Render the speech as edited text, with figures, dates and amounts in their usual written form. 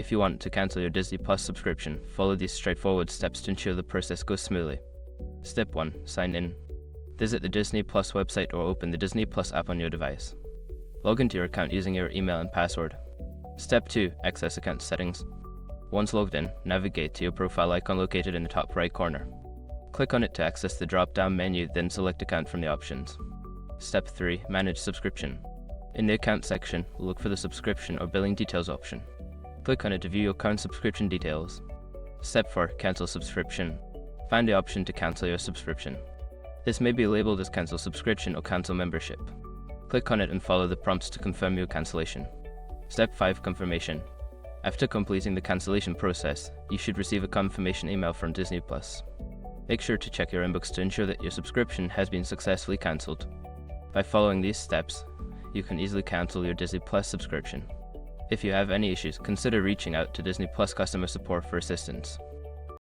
If you want to cancel your Disney Plus subscription, follow these straightforward steps to ensure the process goes smoothly. Step 1. Sign in. Visit the Disney Plus website or open the Disney Plus app on your device. Log into your account using your email and password. Step 2. Access account settings. Once logged in, navigate to your profile icon located in the top right corner. Click on it to access the drop-down menu, then select account from the options. Step 3. Manage subscription. In the account section, look for the subscription or billing details option. Click on it to view your current subscription details. Step 4. Cancel subscription. Find the option to cancel your subscription. This may be labeled as cancel subscription or cancel membership. Click on it and follow the prompts to confirm your cancellation. Step 5. Confirmation. After completing the cancellation process, you should receive a confirmation email from Disney Plus. Make sure to check your inbox to ensure that your subscription has been successfully cancelled. By following these steps, you can easily cancel your Disney Plus subscription. If you have any issues, consider reaching out to Disney Plus customer support for assistance.